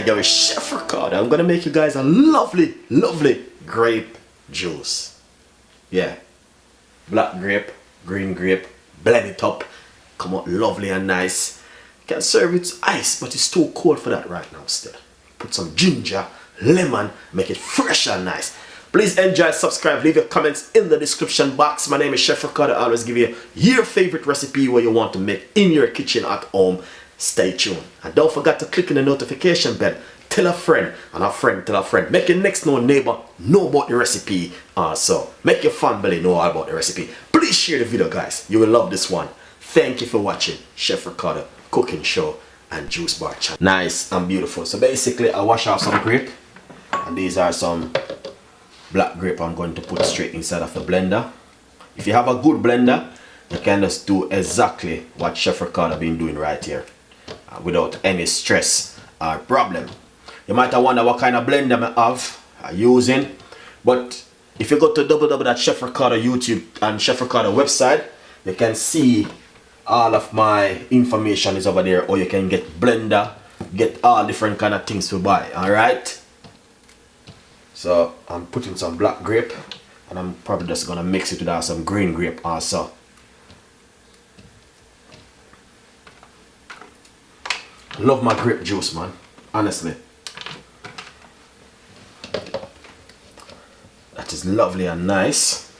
Yo, it's Chef Ricardo. I'm gonna make you guys a lovely, lovely grape juice. Yeah, black grape, green grape, blend it up, come out lovely and nice. You can serve it with ice, but it's too cold for that right now still. Put some ginger, lemon, make it fresh and nice. Please enjoy, subscribe, leave your comments in the description box. My name is Chef Ricardo. I always give you your favorite recipe where you want to make in your kitchen at home. Stay tuned. And don't forget to click on the notification bell. Tell a friend, and a friend tell a friend. Make your next door neighbor know about the recipe. So make your family know all about the recipe. Please share the video, guys. You will love this one. Thank you for watching Chef Ricardo cooking show and juice bar channel. Nice and beautiful. So basically I wash off some grape, and these are some black grape I'm going to put straight inside of the blender. If you have a good blender, you can just do exactly what Chef Ricardo been doing right here without any stress or problem. You might have wondered what kind of blender I have using, but if you go to www.chefricardo YouTube and Chef Ricardo website, you can see all of my information is over there, or you can get blender, get all different kind of things to buy. Alright, so I'm putting some black grape, and I'm probably just gonna mix it with some green grape also. Love my grape juice, man, honestly. That is lovely and nice.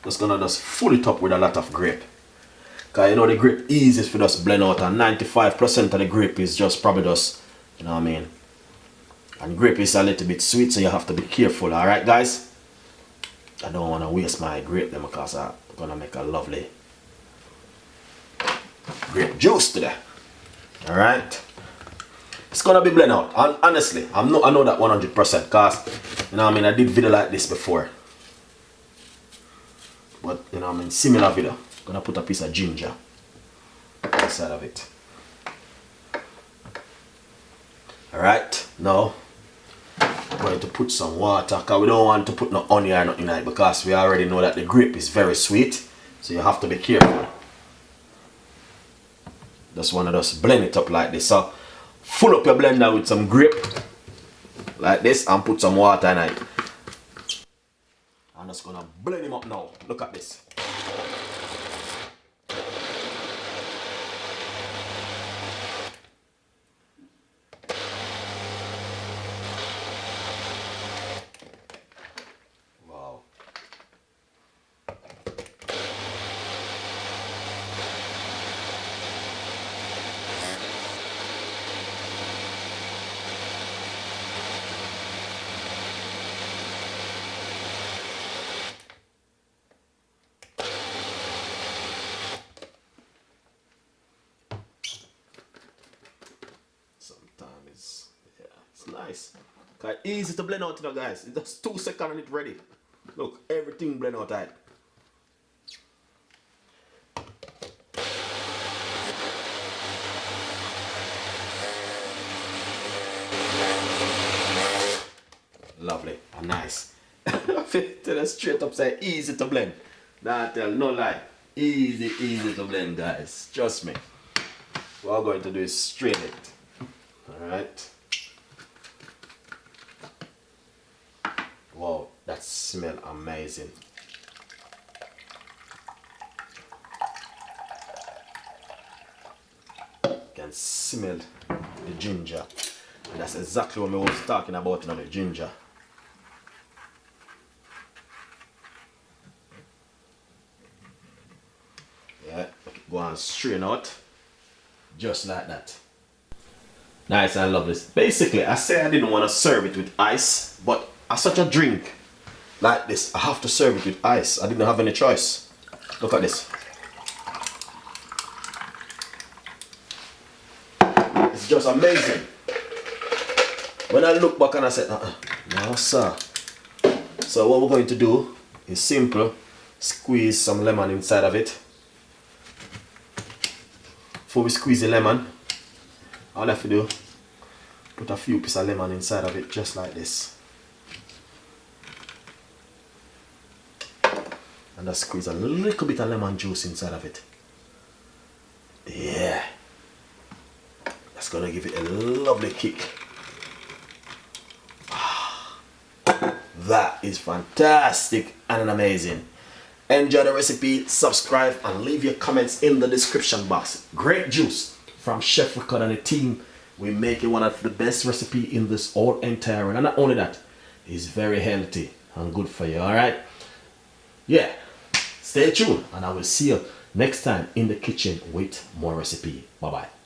Just gonna just fill it up with a lot of grape. Cause you know the grape easy for just blend out, and 95% of the grape is just probably just, you know what I mean. And grape is a little bit sweet, so you have to be careful. Alright guys, I don't want to waste my grape then, because I'm gonna make a lovely grape juice today. Alright, it's gonna be blend out, and honestly I know that 100%, cause you know what I mean, I did video like this before, but you know what I mean, similar video. Gonna put a piece of ginger inside of it. Alright, now I'm going to put some water, because we don't want to put no honey or nothing in it, because we already know that the grape is very sweet, so you have to be careful. Just want to just blend it up like this. So fill up your blender with some grape like this and put some water in it. I'm just gonna blend him up now. Look at this. Wow. Sometimes it's nice. Okay, easy to blend out, you know, guys. It's just 2 seconds and it's ready. Look, everything blend out tight. Lovely and nice. Tell us straight up, say easy to blend. Nah, tell no lie. Easy to blend, guys. Trust me. What I'm going to do is strain it. Alright. Wow, that smells amazing. You can smell the ginger. And that's exactly what I was talking about, you know, the ginger. Yeah, go and strain out. Just like that. Nice, I love this. Basically, I said I didn't want to serve it with ice, but as such a drink like this, I have to serve it with ice. I didn't have any choice. Look at this. It's just amazing. When I look back and I said, no sir. So what we're going to do is simple. Squeeze some lemon inside of it. Before we squeeze the lemon, all I have to do, put a few pieces of lemon inside of it, just like this. And just squeeze a little bit of lemon juice inside of it. Yeah. That's gonna give it a lovely kick. that is fantastic and amazing. Enjoy the recipe, subscribe, and leave your comments in the description box. Grape juice from Chef Ricardo and the team. We make it one of the best recipe in this whole entire world. And not only that, it's very healthy and good for you, alright? Yeah, stay tuned and I will see you next time in the kitchen with more recipe. Bye-bye.